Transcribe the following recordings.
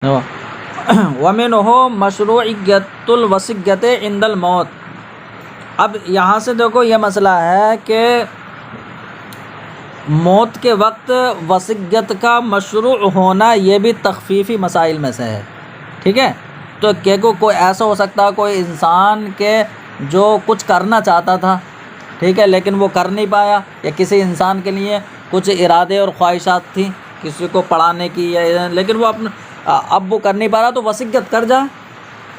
وَمِنْهُ مشروعیت الوصیت عند الموت۔ اب یہاں سے دیکھو یہ مسئلہ ہے کہ موت کے وقت وصیت کا مشروع ہونا یہ بھی تخفیفی مسائل میں سے ہے، ٹھیک ہے۔ تو کہ کوئی ایسا ہو سکتا ہے کوئی انسان کے جو کچھ کرنا چاہتا تھا، ٹھیک ہے، لیکن وہ کر نہیں پایا، یا کسی انسان کے لیے کچھ ارادے اور خواہشات تھیں کسی کو پڑھانے کی، لیکن وہ اب وہ کر نہیں پا رہا، تو وصیت کر جائے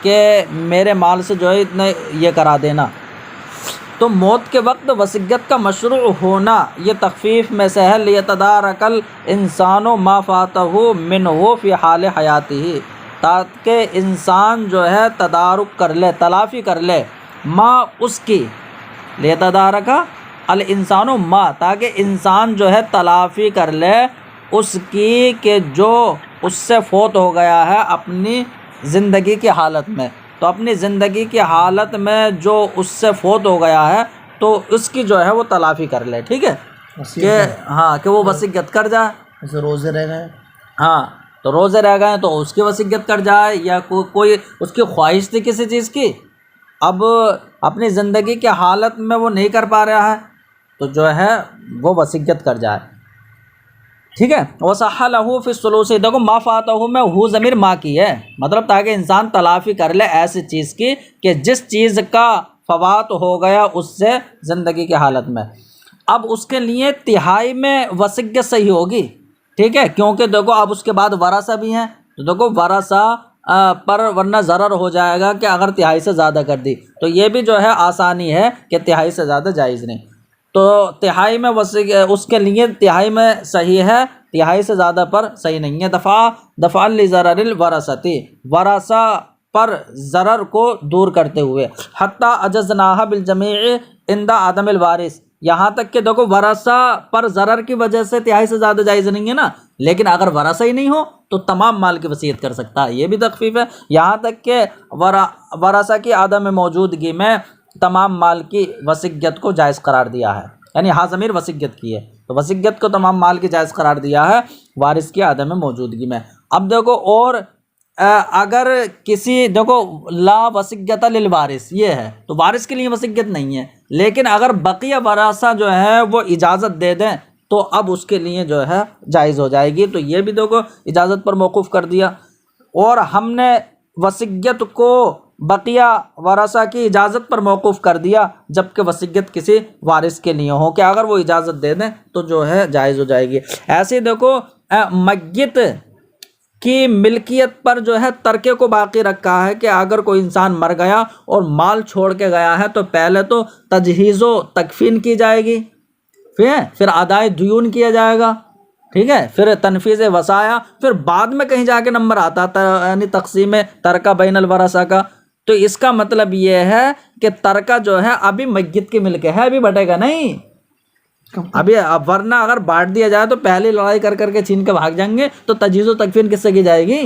کہ میرے مال سے جو ہے اتنے یہ کرا دینا۔ تو موت کے وقت وصیت کا مشروع ہونا یہ تخفیف میں سے ہے، لیتدارک الانسان ما فاتہ منہ فی حال حیاتہ، تاکہ انسان جو ہے تدارک کر لے، تلافی کر لے، ما اس کی، لیتدارک الانسان ما، تاکہ انسان جو ہے تلافی کر لے اس کی کہ جو اس سے فوت ہو گیا ہے اپنی زندگی کی حالت میں۔ تو اپنی زندگی کی حالت میں جو اس سے فوت ہو گیا ہے تو اس کی جو ہے وہ تلافی کر لے، ٹھیک ہے، کہ ہاں کہ وہ وصیت کر جائے۔ جیسے روزے رہ گئے، ہاں تو روزے رہ گئے تو اس کی وصیت کر جائے، یا کوئی اس کی خواہش تھی کسی چیز کی، اب اپنی زندگی کی حالت میں وہ نہیں کر پا رہا ہے تو جو ہے وہ وصیت کر جائے، ٹھیک ہے۔ وَصَحَّ لَهُ فِي الثُّلُثِ، دیکھو ما فاتہ میں ہو ضمیر ما کی ہے، مطلب تاکہ انسان تلافی کر لے ایسی چیز کی کہ جس چیز کا فوات ہو گیا اس سے زندگی کی حالت میں۔ اب اس کے لیے تہائی میں وصیت صحیح ہوگی، ٹھیک ہے، کیونکہ دیکھو اب اس کے بعد ورثہ بھی ہیں، تو دیکھو ورثہ پر ورنہ ضرر ہو جائے گا کہ اگر تہائی سے زیادہ کر دی، تو یہ بھی جو ہے آسانی ہے کہ تہائی سے زیادہ جائز نہیں، تو تہائی میں اس کے لیے تہائی میں صحیح ہے، تہائی سے زیادہ پر صحیح نہیں ہے۔ دفع لضرر الورثۃ، ورثہ پر ضرر کو دور کرتے ہوئے، حتی اجزناها بالجمیع عند عدم الوارث، یہاں تک کہ دیکھو ورثہ پر ضرر کی وجہ سے تہائی سے زیادہ جائز نہیں ہے نا، لیکن اگر ورثہ ہی نہیں ہو تو تمام مال کی وصیت کر سکتا ہے، یہ بھی تخفیف ہے، یہاں تک کہ ورثہ کی عدم موجودگی میں تمام مال کی وصیت کو جائز قرار دیا ہے، یعنی ہاں ضمیر وصیت کی ہے تو وصیت کو تمام مال کی جائز قرار دیا ہے وارث کی عدم موجودگی میں۔ اب دیکھو اور اگر کسی دیکھو لا وصیت للوارث یہ ہے تو وارث کے لیے وصیت نہیں ہے، لیکن اگر بقیہ ورثہ جو ہے وہ اجازت دے دیں تو اب اس کے لیے جو ہے جائز ہو جائے گی، تو یہ بھی دیکھو اجازت پر موقوف کر دیا۔ اور ہم نے وصیت کو بقیہ ورثہ کی اجازت پر موقوف کر دیا جبکہ وصیت کسی وارث کے لیے ہو کہ اگر وہ اجازت دے دیں تو جو ہے جائز ہو جائے گی۔ ایسے دیکھو میت کی ملکیت پر جو ہے ترکے کو باقی رکھا ہے کہ اگر کوئی انسان مر گیا اور مال چھوڑ کے گیا ہے تو پہلے تو تجہیز و تکفین کی جائے گی، پھر ادائے دیون کیا جائے گا، ٹھیک ہے، پھر تنفیذ وصایا، پھر بعد میں کہیں جا کے نمبر آتا یعنی تقسیم ترکہ بین الورثہ کا۔ تو اس کا مطلب یہ ہے کہ ترکہ جو ہے ابھی میت کی ملک ہے، ابھی بٹے گا نہیں، ابھی ورنہ اگر بانٹ دیا جائے تو پہلے لڑائی کر کے چھین کے بھاگ جائیں گے تو تجہیز و تکفین کس سے کی جائے گی؟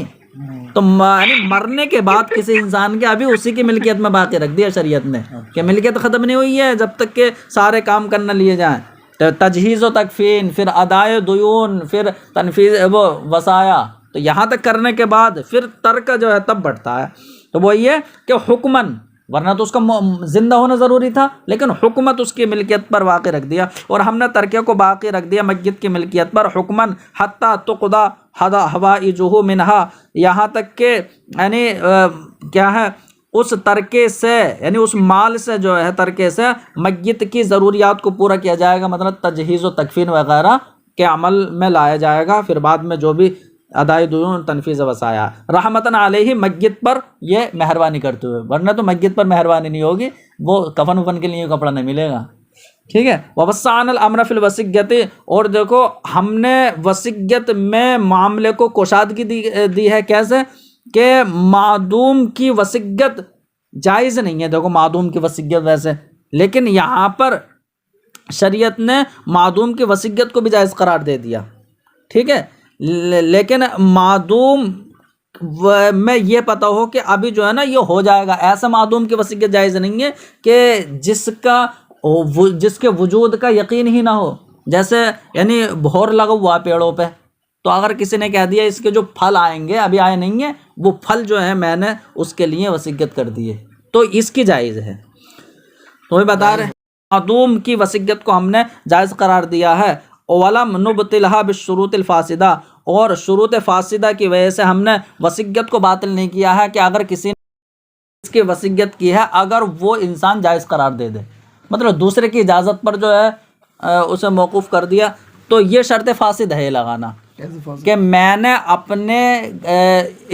تو یعنی مرنے کے بعد کسی انسان کے ابھی اسی کی ملکیت میں باقی رکھ دیا شریعت نے کہ ملکیت ختم نہیں ہوئی ہے جب تک کہ سارے کام کرنا لیے جائیں، تو تجہیز و تکفین، پھر ادائے دیون، پھر تنفیذ وہ وصایا، تو یہاں تک کرنے کے بعد پھر ترکہ جو ہے تب بڑھتا ہے۔ تو وہ یہ کہ حکماً، ورنہ تو اس کا زندہ ہونا ضروری تھا، لیکن حکمت اس کی ملکیت پر واقع رکھ دیا، اور ہم نے ترکے کو باقی رکھ دیا میت کی ملکیت پر حکماً حتی تقضی حوائجہ منہا، یہاں تک کہ یعنی کیا ہے اس ترکے سے یعنی اس مال سے جو ہے ترکے سے میت کی ضروریات کو پورا کیا جائے گا، مطلب تجہیز و تکفین وغیرہ کے عمل میں لایا جائے گا، پھر بعد میں جو بھی ادائے دیون تنفیذ وصایا رحمتاً علیہ میت پر یہ مہربانی کرتے ہوئے، ورنہ تو میت پر مہربانی نہیں ہوگی، وہ کفن وفن کے لیے کپڑا نہیں ملے گا، ٹھیک ہے۔ ووسعنا الامر فی الوصیت، اور دیکھو ہم نے وصیت میں معاملے کو کشادگی دی ہے، کیسے کہ معدوم کی وصیت جائز نہیں ہے، دیکھو معدوم کی وصیت ویسے، لیکن یہاں پر شریعت نے معدوم کی وصیت کو بھی جائز قرار دے دیا، ٹھیک ہے، لیکن معدوم میں یہ پتہ ہو کہ ابھی جو ہے نا یہ ہو جائے گا، ایسا معدوم کی وصیت جائز نہیں ہے کہ جس کے وجود کا یقین ہی نہ ہو، جیسے یعنی بھور لگا ہوا پیڑوں پہ، تو اگر کسی نے کہہ دیا اس کے جو پھل آئیں گے ابھی آئے نہیں ہیں، وہ پھل جو ہے میں نے اس کے لیے وصیت کر دیے، تو اس کی جائز ہے۔ تو یہ بتا رہے معدوم کی وصیت کو ہم نے جائز قرار دیا ہے۔ وَلَمْ نُبْطِلْهَا بِالشُّرُوطِ الْفَاسِدَةِ، اور شروط فاسدہ کی وجہ سے ہم نے وصیت کو باطل نہیں کیا ہے، کہ اگر کسی نے اس کی وصیت کی ہے اگر وہ انسان جائز قرار دے دے، مطلب دوسرے کی اجازت پر جو ہے اسے موقوف کر دیا، تو یہ شرط فاسد ہے یہ لگانا کہ میں نے اپنے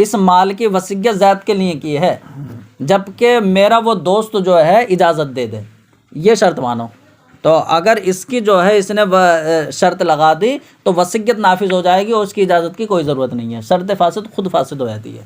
اس مال کی وصیت زید کے لیے کی ہے جبکہ میرا وہ دوست جو ہے اجازت دے دے، یہ شرط مانو۔ تو اگر اس کی جو ہے اس نے شرط لگا دی تو وصیت نافذ ہو جائے گی اور اس کی اجازت کی کوئی ضرورت نہیں ہے، شرط فاسد خود فاسد ہو جاتی ہے۔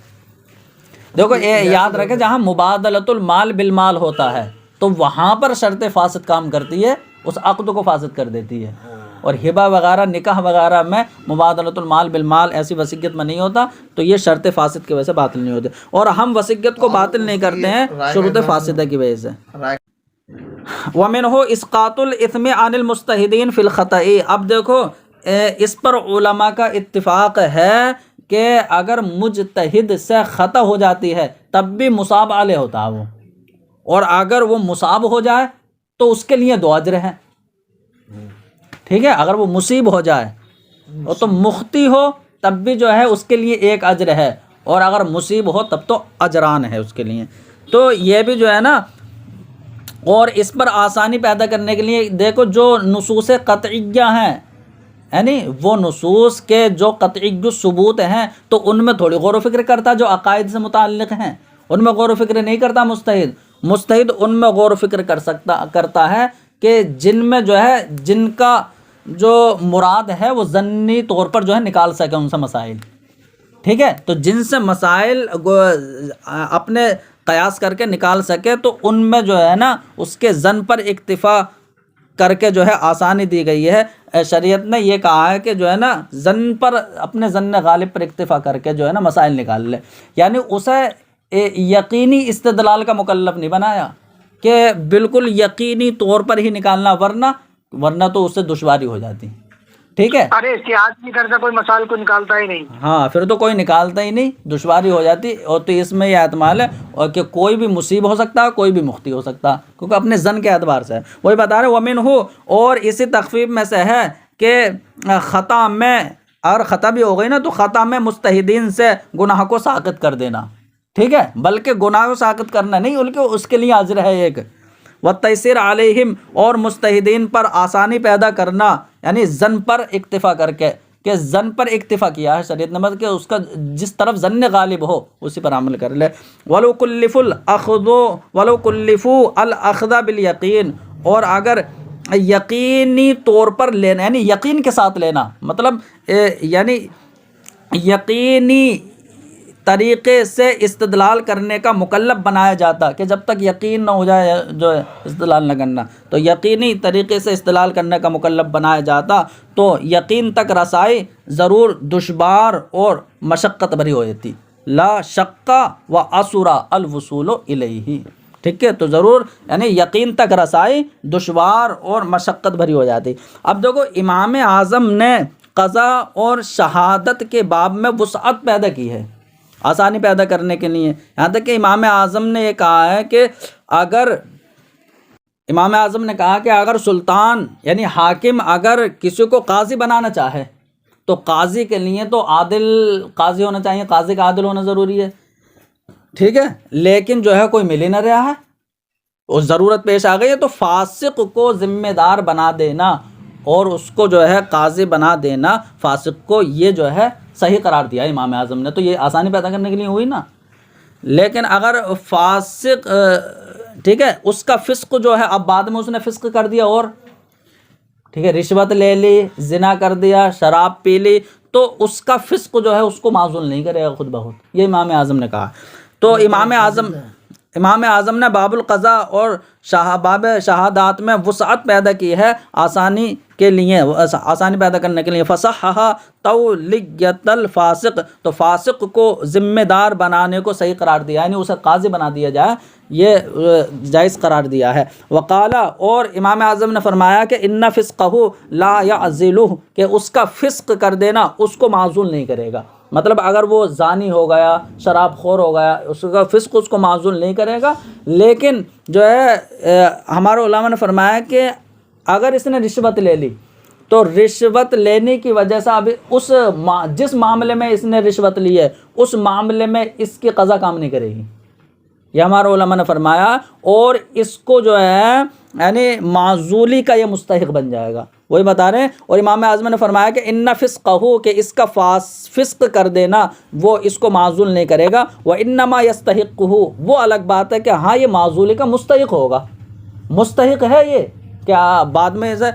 دیکھو یاد رکھے جہاں مبادلۃ المال بالمال ہوتا ہے تو وہاں پر شرط فاسد کام کرتی ہے، اس عقد کو فاسد کر دیتی ہے، اور ہبہ وغیرہ نکاح وغیرہ میں مبادلۃ المال بالمال ایسی وصیت میں نہیں ہوتا، تو یہ شرط فاسد کی وجہ سے باطل نہیں ہوتے، اور ہم وصیت کو باطل نہیں کرتے ہیں شروط فاسدہ کی وجہ سے۔ وَمِنْهُ إِسْقَاطُ الْإِثْمِ عَنِ الْمُجْتَهِدِينَ فِي الْخَطَإِ، اب دیکھو اس پر علماء کا اتفاق ہے کہ اگر مجتہد سے خطا ہو جاتی ہے تب بھی مصاب علیہ ہوتا ہے وہ، اور اگر وہ مصاب ہو جائے تو اس کے لیے 2 اجر ہیں، ٹھیک ہے، اگر وہ مصیب ہو جائے اور تو مخطی ہو تب بھی جو ہے اس کے لیے 1 اجر ہے، اور اگر مصیب ہو تب تو اجران ہے اس کے لیے۔ تو یہ بھی جو ہے نا، اور اس پر آسانی پیدا کرنے کے لیے دیکھو جو نصوص قطعیہ ہیں، یعنی وہ نصوص کے جو قطعی جو ثبوت ہیں تو ان میں تھوڑی غور و فکر کرتا، جو عقائد سے متعلق ہیں ان میں غور و فکر نہیں کرتا مجتہد ان میں غور و فکر کرتا ہے کہ جن میں جو ہے جن کا جو مراد ہے وہ ضمنی طور پر جو ہے نکال سکے ان سے مسائل، ٹھیک ہے، تو جن سے مسائل اپنے قیاس کر کے نکال سکے تو ان میں جو ہے نا اس کے ظن پر اکتفا کر کے جو ہے آسانی دی گئی ہے۔ شریعت نے یہ کہا ہے کہ جو ہے نا ظن پر اپنے ظن غالب پر اکتفا کر کے جو ہے نا مسائل نکال لے، یعنی اسے یقینی استدلال کا مکلف نہیں بنایا کہ بالکل یقینی طور پر ہی نکالنا، ورنہ تو اس سے دشواری ہو جاتی، ٹھیک ہے، ارے اتحاد نہیں کرتا، کوئی مسائل کو نکالتا ہی نہیں، ہاں پھر تو کوئی نکالتا ہی نہیں، دشواری ہو جاتی، اور تو اس میں یہ احتمال ہے اور کہ کوئی بھی مصیب ہو سکتا ہے کوئی بھی مخطی ہو سکتا ہے، کیونکہ اپنے ظن کے اعتبار سے ہے، وہی بتا رہے وَمِنْهُ، اور اسی تخفیف میں سے ہے کہ خطا میں، اگر خطا بھی ہو گئی نا تو خطا میں مجتہدین سے گناہ کو ساقط کر دینا، ٹھیک ہے، بلکہ گناہ کو ساقط کرنا نہیں بلکہ اس کے لیے اجر ہے ایک، وَالتَّيْسِيرُ عَلَيْهِمْ، اور مجتہدین پر آسانی پیدا کرنا، یعنی ظن پر اکتفا کر کے، کہ ظن پر اکتفا کیا ہے شریعت نے، مطلب کہ اس کا جس طرف ظن غالب ہو اسی پر عمل کر لے۔ وَلَوْ كُلِّفُوا الْأَخْذَ بِالْيَقِينِ، اور اگر یقینی طور پر لینا، یعنی یقین کے ساتھ لینا، مطلب یعنی یقینی طریقے سے استدلال کرنے کا مکلف بنایا جاتا کہ جب تک یقین نہ ہو جائے جو ہے استدلال نہ کرنا، تو یقینی طریقے سے استدلال کرنے کا مکلف بنایا جاتا تو یقین تک رسائی ضرور دشوار اور مشقت بھری ہو جاتی، لا شق و اسرا الوصول الیہ، ٹھیک ہے، تو ضرور یعنی یقین تک رسائی دشوار اور مشقت بھری ہو جاتی۔ اب دیکھو امام اعظم نے قضا اور شہادت کے باب میں وسعت پیدا کی ہے آسانی پیدا کرنے کے لیے، یہاں تک کہ امام اعظم نے یہ کہا ہے کہ اگر سلطان یعنی حاکم اگر کسی کو قاضی بنانا چاہے تو قاضی کے لیے تو عادل قاضی ہونا چاہیے، قاضی کا عادل ہونا ضروری ہے، ٹھیک ہے، لیکن جو ہے کوئی مل ہی نہ رہا ہے اور ضرورت پیش آ گئی ہے تو فاسق کو ذمہ دار بنا دینا اور اس کو جو ہے قاضی بنا دینا، فاسق کو، یہ جو ہے صحیح قرار دیا امام اعظم نے، تو یہ آسانی پیدا کرنے کے لیے ہوئی نا۔ لیکن اگر فاسق ٹھیک ہے اس کا فسق جو ہے اب بعد میں اس نے فسق کر دیا اور ٹھیک ہے رشوت لے لی، زنا کر دیا، شراب پی لی، تو اس کا فسق جو ہے اس کو معزول نہیں کرے گا خود بخود، یہ امام اعظم نے کہا۔ تو امام اعظم امام اعظم نے باب القضاء اور باب شہادات میں وسعت پیدا کی ہے آسانی کے لیے، آسانی پیدا کرنے کے لیے۔ فصححا تولیت الفاسق، تو فاسق کو ذمہ دار بنانے کو صحیح قرار دیا، یعنی اسے قاضی بنا دیا جائے، یہ جائز قرار دیا ہے۔ وقال، اور امام اعظم نے فرمایا کہ ان فسقہ لا یعزلہ، کہ اس کا فسق کر دینا اس کو معزول نہیں کرے گا، مطلب اگر وہ زانی ہو گیا، شراب خور ہو گیا، اس کا فسق اس کو معزول نہیں کرے گا، لیکن جو ہے ہمارے علماء نے فرمایا کہ اگر اس نے رشوت لے لی تو رشوت لینے کی وجہ سے اب جس معاملے میں اس نے رشوت لی ہے اس معاملے میں اس کی قضا کام نہیں کرے گی، یہ ہمارے علماء نے فرمایا، اور اس کو جو ہے یعنی معزولی کا یہ مستحق بن جائے گا، وہی بتا رہے ہیں۔ اور امام اعظم نے فرمایا کہ ان فسقہ، کہ اس کا فسق کر دینا وہ اس کو معزول نہیں کرے گا، وانما یستحقہ، وہ الگ بات ہے کہ ہاں یہ معزولی کا مستحق ہوگا، مستحق ہے یہ، کیا بعد میں اسے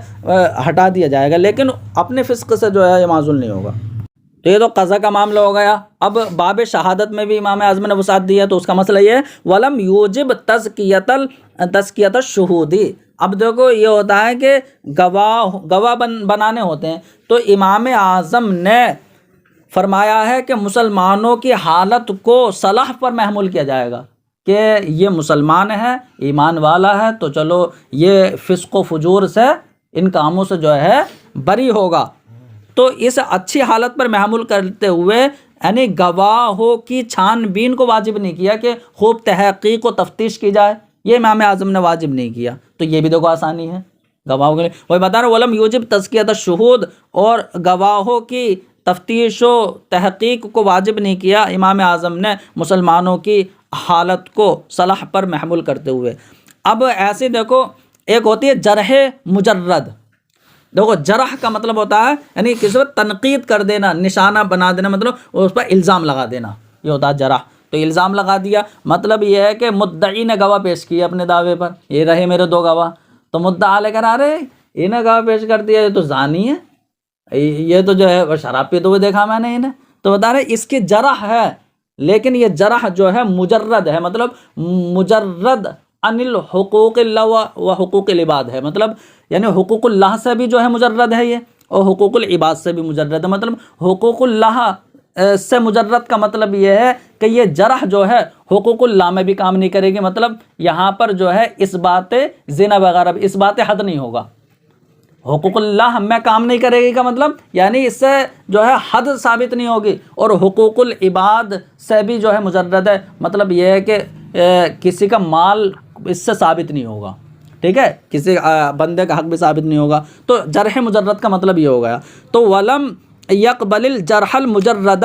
ہٹا دیا جائے گا، لیکن اپنے فسق سے جو ہے یہ معزول نہیں ہوگا۔ تو یہ تو قضا کا معاملہ ہو گیا۔ اب باب شہادت میں بھی امام اعظم نے وسعت دی ہے، تو اس کا مسئلہ یہ ہے ولم یوجب تزکیۃ الشہود۔ اب دیکھو یہ ہوتا ہے کہ گواہ بنانے ہوتے ہیں، تو امام اعظم نے فرمایا ہے کہ مسلمانوں کی حالت کو صلاح پر محمول کیا جائے گا، کہ یہ مسلمان ہے، ایمان والا ہے، تو چلو یہ فسق و فجور سے، ان کاموں سے جو ہے بری ہوگا، تو اس اچھی حالت پر محمول کرتے ہوئے یعنی گواہوں کی چھان بین کو واجب نہیں کیا کہ خوب تحقیق و تفتیش کی جائے، یہ امام اعظم نے واجب نہیں کیا، تو یہ بھی دیکھو آسانی ہے گواہوں کے لیے۔ وہی بتا رہے ولم یوجب تزکیۃ الشہود، اور گواہوں کی تفتیش و تحقیق کو واجب نہیں کیا امام اعظم نے مسلمانوں کی حالت کو صلاح پر محمول کرتے ہوئے۔ اب ایسے دیکھو ایک ہوتی ہے جرح مجرد، دیکھو جرح کا مطلب ہوتا ہے یعنی کسی پر تنقید کر دینا، نشانہ بنا دینا، مطلب اس پر الزام لگا دینا، یہ ہوتا ہے جرح۔ تو الزام لگا دیا مطلب یہ ہے کہ مدعی نے گواہ پیش کی اپنے دعوے پر، یہ رہے میرے دو گواہ، تو مدعا لے کر آ رہے انہیں گواہ پیش کر دیا، یہ تو زانی ہے، یہ تو جو ہے شراب پیتے ہوئے دیکھا میں نے انہیں، تو بتا رہے اس کی جرح ہے، لیکن یہ جرح جو ہے مجرد ہے، مطلب مجرد عن الحقوق اللہ و حقوق العباد ہے، مطلب یعنی حقوق اللہ سے بھی جو ہے مجرد ہے یہ، اور حقوق العباد سے بھی مجرد ہے، مطلب حقوق اللہ سے مجرد کا مطلب یہ ہے کہ یہ جرح جو ہے حقوق اللہ میں بھی کام نہیں کرے گی، مطلب یہاں پر جو ہے اس بات زنا وغیرہ اس بات حد نہیں ہوگا، حقوق اللہ میں کام نہیں کرے گی کا مطلب یعنی اس سے جو ہے حد ثابت نہیں ہوگی، اور حقوق العباد سے بھی جو ہے مجرد ہے، مطلب یہ ہے کہ کسی کا مال اس سے ثابت نہیں ہوگا، ٹھیک ہے، کسی بندے کا حق بھی ثابت نہیں ہوگا، تو جرح مجرد کا مطلب یہ ہو گیا۔ تو ولم یقبل الجرح المجرد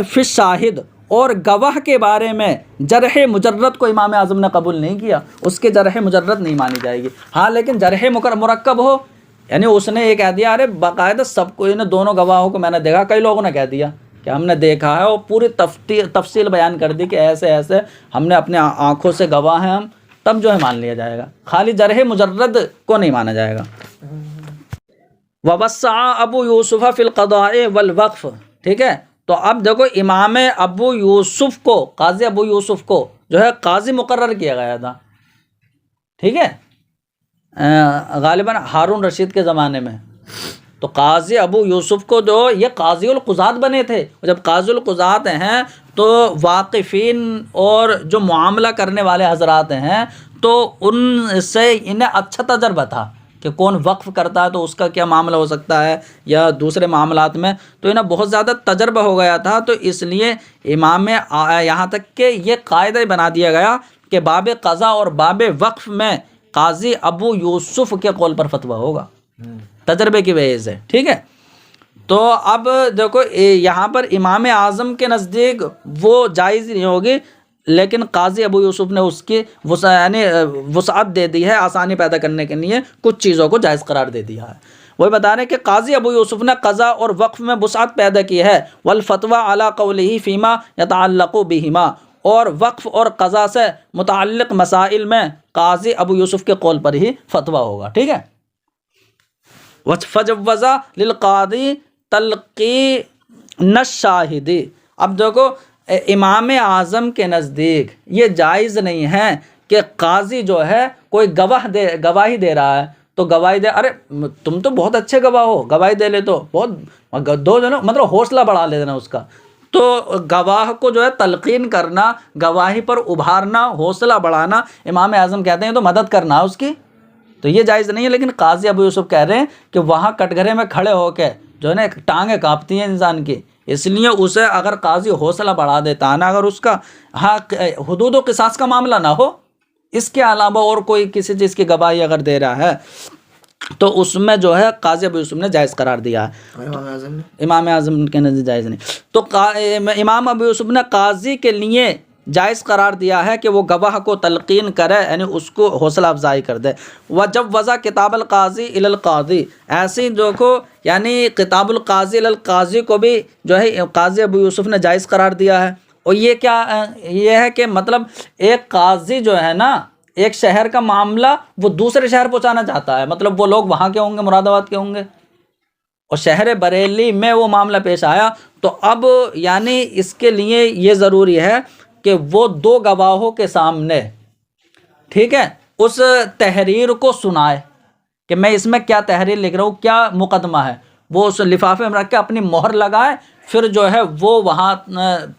فی الشاہد، اور گواہ کے بارے میں جرح مجرد کو امام اعظم نے قبول نہیں کیا، اس کے جرح مجرد نہیں مانی جائے گی، ہاں لیکن جرح مرکب ہو، یعنی اس نے یہ کہہ دیا ارے باقاعدہ سب کو، انہیں دونوں گواہوں کو میں نے دیکھا، کئی لوگوں نے کہہ دیا کہ ہم نے دیکھا ہے، اور پوری تفصیل بیان کر دی کہ ایسے ایسے ہم نے اپنے آنکھوں سے گواہ ہیں ہم، تب جو ہے مان لیا جائے گا، خالی جرح مجرد کو نہیں مانا جائے گا۔ ووسع ابو یوسف فی القضاء والوقف، ٹھیک ہے، تو اب دیکھو امام ابو یوسف کو، قاضی ابو یوسف کو جو ہے قاضی مقرر کیا گیا تھا، ٹھیک ہے، غالباً ہارون رشید کے زمانے میں، تو قاضی ابو یوسف کو جو یہ قاضی القضات بنے تھے، جب قاضی القضات ہیں تو واقفین اور جو معاملہ کرنے والے حضرات ہیں تو ان سے انہیں اچھا تجربہ تھا کہ کون وقف کرتا ہے تو اس کا کیا معاملہ ہو سکتا ہے یا دوسرے معاملات میں، تو انہیں بہت زیادہ تجربہ ہو گیا تھا، تو اس لیے امام یہاں تک کہ یہ قاعدہ بنا دیا گیا کہ باب قضا اور باب وقف میں قاضی ابو یوسف کے قول پر فتویٰ ہوگا تجربے کی وجہ سے، ٹھیک ہے۔ تو اب دیکھو یہاں پر امام اعظم کے نزدیک وہ جائز نہیں ہوگی، لیکن قاضی ابو یوسف نے اس کی وسعت دے دی ہے، آسانی پیدا کرنے کے لیے کچھ چیزوں کو جائز قرار دے دیا ہے۔ وہی بتا رہے ہیں کہ قاضی ابو یوسف نے قضا اور وقف میں وسعت پیدا کی ہے، والفتویٰ علی قولہ فیما یتعلق بہما، اور وقف اور قضا سے متعلق مسائل میں قاضی ابو یوسف کے قول پر ہی فتویٰ ہوگا، ٹھیک ہے۔ فجوز للقاضی تلقین الشاہد، اب دیکھو امام اعظم کے نزدیک یہ جائز نہیں ہے کہ قاضی جو ہے کوئی گواہی دے رہا ہے تو گواہی دے، ارے تم تو بہت اچھے گواہ ہو، گواہی دے لے تو بہت دو جنوں، مطلب حوصلہ بڑھا لینا اس کا. تو گواہ کو جو ہے تلقین کرنا، گواہی پر ابھارنا، حوصلہ بڑھانا، امام اعظم کہتے ہیں تو مدد کرنا اس کی، تو یہ جائز نہیں ہے. لیکن قاضی ابو یوسف کہہ رہے ہیں کہ وہاں کٹ گھرے میں کھڑے ہو کے جو ہے نا ٹانگیں کانپتی ہیں انسان کی، اس لیے اسے اگر قاضی حوصلہ بڑھا دیتا ہے نا، اگر اس کا حدود و قصاص کا معاملہ نہ ہو، اس کے علاوہ اور کوئی کسی چیز کی گواہی اگر دے رہا ہے تو اس میں جو ہے قاضی ابو یوسف نے جائز قرار دیا ہے. امام اعظم کے نزدیک جائز نہیں. تو امام ابو یوسف نے قاضی کے لیے جائز قرار دیا ہے کہ وہ گواہ کو تلقین کرے، یعنی اس کو حوصلہ افزائی کر دے. وجب وضع کتاب القاضی الی القاضی، ایسی جو کو یعنی کتاب القاضی الی القاضی کو بھی جو ہے قاضی ابو یوسف نے جائز قرار دیا ہے. اور یہ کیا یہ ہے کہ مطلب ایک قاضی جو ہے نا ایک شہر کا معاملہ وہ دوسرے شہر پہنچانا چاہتا ہے، مطلب وہ لوگ وہاں کے ہوں گے، مراد آباد کے ہوں گے، اور شہر بریلی میں وہ معاملہ پیش آیا، تو اب یعنی اس کے لیے یہ ضروری ہے کہ وہ دو گواہوں کے سامنے، ٹھیک ہے، اس تحریر کو سنائے کہ میں اس میں کیا تحریر لکھ رہا ہوں، کیا مقدمہ ہے، وہ اس لفافے میں رکھ کے اپنی مہر لگائے، پھر جو ہے وہ وہاں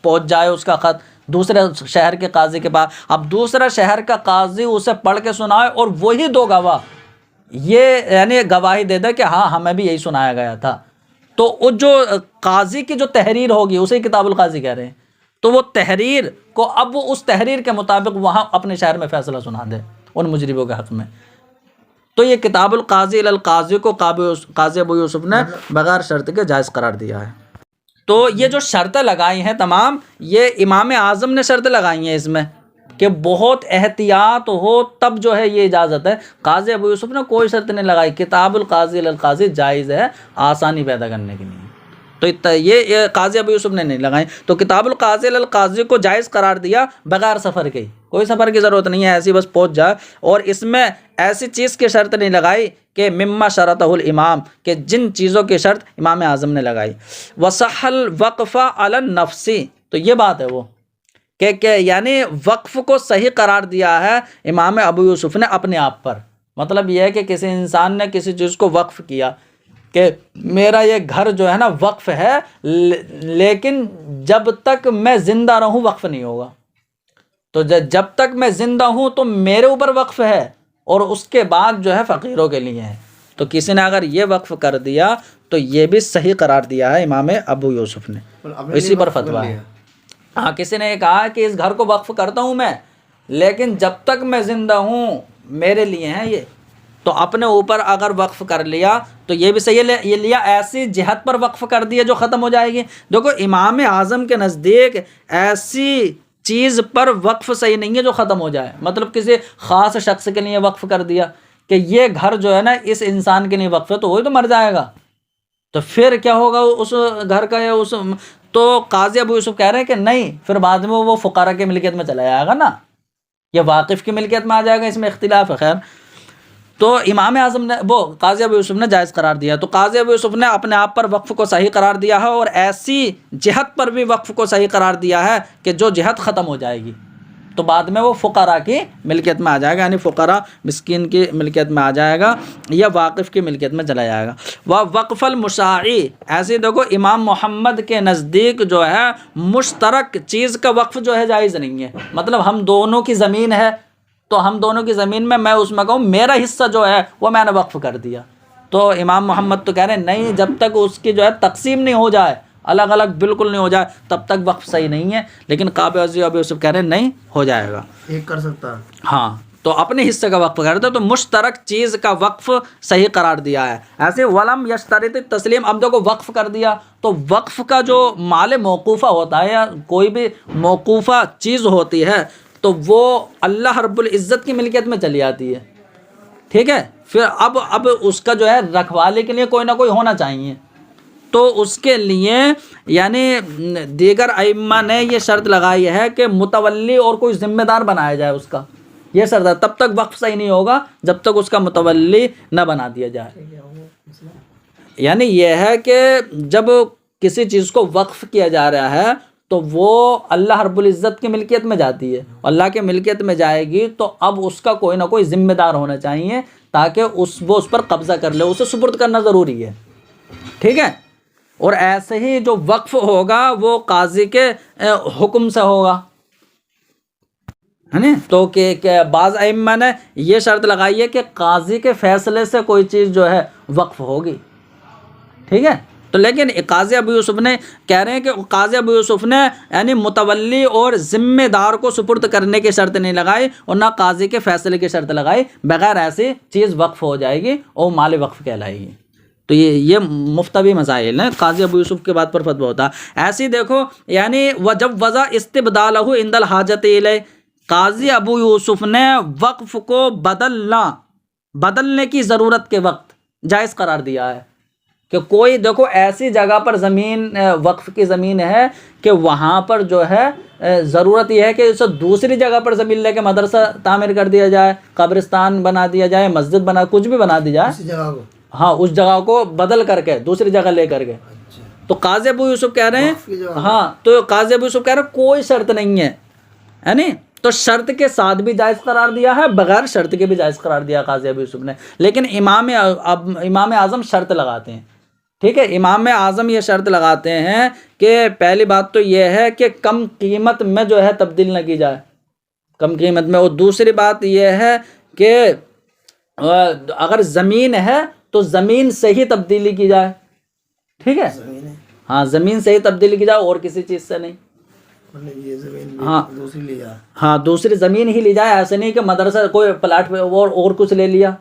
پہنچ جائے اس کا خط دوسرے شہر کے قاضی کے پاس. اب دوسرا شہر کا قاضی اسے پڑھ کے سنائے اور وہی دو گواہ یہ یعنی گواہی دے دے کہ ہاں ہمیں بھی یہی سنایا گیا تھا، تو وہ جو قاضی کی جو تحریر ہوگی اسے کتاب القاضی کہہ رہے ہیں. تو وہ تحریر کو اب وہ اس تحریر کے مطابق وہاں اپنے شہر میں فیصلہ سنا دے ان مجرموں کے حق میں. تو یہ کتاب القاضی الی القاضی کو قاضی ابو یوسف نے بغیر شرط کے جائز قرار دیا ہے. تو یہ جو شرطیں لگائی ہیں تمام، یہ امام اعظم نے شرطیں لگائی ہیں اس میں کہ بہت احتیاط ہو تب جو ہے یہ اجازت ہے. قاضی ابو یوسف نے کوئی شرط نہیں لگائی، کتاب القاضی الی القاضی جائز ہے آسانی پیدا کرنے کے لیے، تو یہ قاضی ابو یوسف نے نہیں لگائی. تو کتاب القاضی الی القاضی کو جائز قرار دیا بغیر سفر کے، کوئی سفر کی ضرورت نہیں ہے، ایسی بس پہنچ جائے. اور اس میں ایسی چیز کی شرط نہیں لگائی کہ مما شرطہ الامام، کہ جن چیزوں کی شرط امام اعظم نے لگائی. وصح الوقف علی النفس، تو یہ بات ہے وہ کہ یعنی وقف کو صحیح قرار دیا ہے امام ابو یوسف نے اپنے آپ پر. مطلب یہ ہے کہ کسی انسان نے کسی چیز کو وقف کیا کہ میرا یہ گھر جو ہے نا وقف ہے، لیکن جب تک میں زندہ رہوں وقف نہیں ہوگا. تو جب تک میں زندہ ہوں تو میرے اوپر وقف ہے، اور اس کے بعد جو ہے فقیروں کے لیے ہے. تو کسی نے اگر یہ وقف کر دیا تو یہ بھی صحیح قرار دیا ہے امام ابو یوسف نے، اسی پر فتویٰ ہے. ہاں کسی نے یہ کہا کہ اس گھر کو وقف کرتا ہوں میں، لیکن جب تک میں زندہ ہوں میرے لیے ہیں یہ، تو اپنے اوپر اگر وقف کر لیا تو یہ بھی صحیح ہے. یہ لیا ایسی جہت پر وقف کر دیا جو ختم ہو جائے گی. دیکھو امام اعظم کے نزدیک ایسی چیز پر وقف صحیح نہیں ہے جو ختم ہو جائے. مطلب کسی خاص شخص کے لیے وقف کر دیا کہ یہ گھر جو ہے نا اس انسان کے لیے وقف ہے، تو وہی تو مر جائے گا، تو پھر کیا ہوگا اس گھر کا یا اس. تو قاضی ابو یوسف کہہ رہے ہیں کہ نہیں، پھر بعد میں وہ فقراء کی ملکیت میں چلا جائے گا نا، یہ واقف کی ملکیت میں آ جائے گا، اس میں اختلاف ہے. خیر، تو امام اعظم نے وہ قاضی ابو یوسف نے جائز قرار دیا. تو قاضی ابو یوسف نے اپنے آپ پر وقف کو صحیح قرار دیا ہے، اور ایسی جہت پر بھی وقف کو صحیح قرار دیا ہے کہ جو جہت ختم ہو جائے گی تو بعد میں وہ فقراء کی ملکیت میں آ جائے گا، یعنی فقراء مسکین کی ملکیت میں آ جائے گا یا واقف کی ملکیت میں چلا جائے گا. وقف المشاعی، ایسے دیکھو امام محمد کے نزدیک جو ہے مشترک چیز کا وقف جو ہے جائز نہیں ہے. مطلب ہم دونوں کی زمین ہے تو ہم دونوں کی زمین میں اس میں کہوں میرا حصہ جو ہے وہ میں نے وقف کر دیا، تو امام محمد تو کہہ رہے ہیں نہیں، جب تک اس کی جو ہے تقسیم نہیں ہو جائے، الگ الگ بالکل نہیں ہو جائے، تب تک وقف صحیح نہیں ہے. لیکن قاضی ابو یوسف کہہ رہے ہیں نہیں، ہو جائے گا، ایک کر سکتا ہے. ہاں، تو اپنے حصے کا وقف کرتا ہے. تو مشترک چیز کا وقف صحیح قرار دیا ہے. ایسے ولم یشترط تسلیم، اب دیکھو وقف کر دیا تو وقف کا جو مال موقوفہ ہوتا ہے یا کوئی بھی موقوفہ چیز ہوتی ہے تو وہ اللہ رب العزت کی ملکیت میں چلی آتی ہے، ٹھیک ہے. پھر اب اس کا جو ہے رکھوالی کے لیے کوئی نہ کوئی ہونا چاہیے. تو اس کے لیے یعنی دیگر ائمہ نے یہ شرط لگائی ہے کہ متولی اور کوئی ذمہ دار بنایا جائے اس کا، یہ شرط ہے. تب تک وقف صحیح نہیں ہوگا جب تک اس کا متولی نہ بنا دیا جائے. یعنی یہ ہے کہ جب کسی چیز کو وقف کیا جا رہا ہے تو وہ اللہ رب العزت کی ملکیت میں جاتی ہے. اللہ کے ملکیت میں جائے گی تو اب اس کا کوئی نہ کوئی ذمہ دار ہونا چاہیے تاکہ وہ اس پر قبضہ کر لے. اسے سپرد کرنا ضروری ہے. ٹھیک ہے. اور ایسے ہی جو وقف ہوگا وہ قاضی کے حکم سے ہوگا. ہے نا. تو کہ بعض ائمہ نے یہ شرط لگائی ہے کہ قاضی کے فیصلے سے کوئی چیز جو ہے وقف ہوگی. ٹھیک ہے. تو لیکن قاضی ابو یوسف نے کہہ رہے ہیں کہ قاضی ابو یوسف نے یعنی متولی اور ذمہ دار کو سپرد کرنے کی شرط نہیں لگائی اور نہ قاضی کے فیصلے کی شرط لگائی. بغیر ایسی چیز وقف ہو جائے گی اور مال وقف کہلائے گی. تو یہ مفتوی مسائل ہیں. قاضی ابو یوسف کے بعد پر فتویٰ ہوتا ہے. ایسی دیکھو یعنی جب وضع استبدالہ عند الحاجت الیہ، قاضی ابو یوسف نے وقف کو بدلنے کی ضرورت کے وقت جائز قرار دیا ہے. کہ کوئی دیکھو ایسی جگہ پر زمین وقف کی زمین ہے کہ وہاں پر جو ہے ضرورت یہ ہے کہ اسے دوسری جگہ پر زمین لے کے مدرسہ تعمیر کر دیا جائے، قبرستان بنا دیا جائے، مسجد بنا، کچھ بھی بنا دی جائے. ہاں اس جگہ کو بدل کر کے دوسری جگہ لے کر کے. تو قاضی ابو یوسف کہہ رہے ہیں ہاں، تو قاضی ابو یوسف کہہ رہے ہیں کوئی شرط نہیں ہے. یعنی تو شرط کے ساتھ بھی جائز قرار دیا ہے، بغیر شرط کے بھی جائز قرار دیا قاضی ابو یوسف نے. لیکن امام اعظم شرط لگاتے ہیں. ٹھیک ہے. امام اعظم یہ شرط لگاتے ہیں کہ پہلی بات تو یہ ہے کہ کم قیمت میں جو ہے تبدیل نہ کی جائے، کم قیمت میں. اور دوسری بات یہ ہے کہ اگر زمین ہے تو زمین سے ہی تبدیلی کی جائے. ٹھیک ہے. ہاں زمین سے ہی تبدیلی کی جائے اور کسی چیز سے نہیں. ہاں دوسری زمین ہی لی جائے. ایسے نہیں کہ مدرسہ کوئی پلاٹ پہ اور کچھ لے لیا.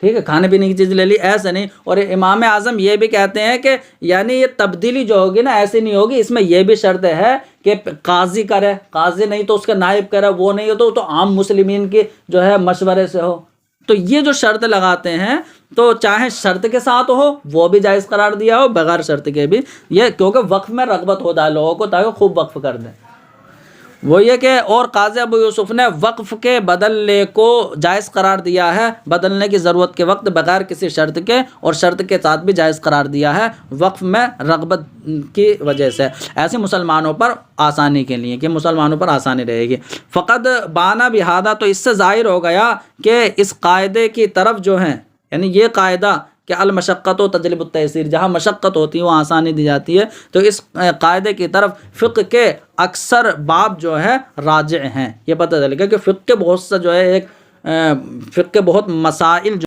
ٹھیک ہے. کھانے پینے کی چیز لے لی، ایسے نہیں. اور امام اعظم یہ بھی کہتے ہیں کہ یعنی یہ تبدیلی جو ہوگی نا ایسی نہیں ہوگی، اس میں یہ بھی شرط ہے کہ قاضی کرے، قاضی نہیں تو اس کا نائب کرے، وہ نہیں ہو تو عام مسلمین کی جو ہے مشورے سے ہو. تو یہ جو شرط لگاتے ہیں تو چاہے شرط کے ساتھ ہو وہ بھی جائز قرار دیا ہو، بغیر شرط کے بھی. یہ کیونکہ وقف میں رغبت ہوتا ہے لوگوں کو تاکہ خوب وقف کر دیں. وہ یہ کہ اور قاضی ابو یوسف نے وقف کے بدلنے کو جائز قرار دیا ہے، بدلنے کی ضرورت کے وقت بغیر کسی شرط کے، اور شرط کے ساتھ بھی جائز قرار دیا ہے وقف میں رغبت کی وجہ سے. ایسے مسلمانوں پر آسانی کے لیے کہ مسلمانوں پر آسانی رہے گی. فقط بانا بہذا، تو اس سے ظاہر ہو گیا کہ اس قاعدے کی طرف جو ہے یعنی یہ قاعدہ کہ المشقت و تجلب التیسیر، جہاں مشقت ہوتی ہے وہاں آسانی دی جاتی ہے. تو اس قاعدے کی طرف فقہ کے اکثر باب جو ہے راجع ہیں. یہ پتہ چلے گا کہ فقہ کے بہت سا جو ہے ایک فقہ کے بہت مسائل جو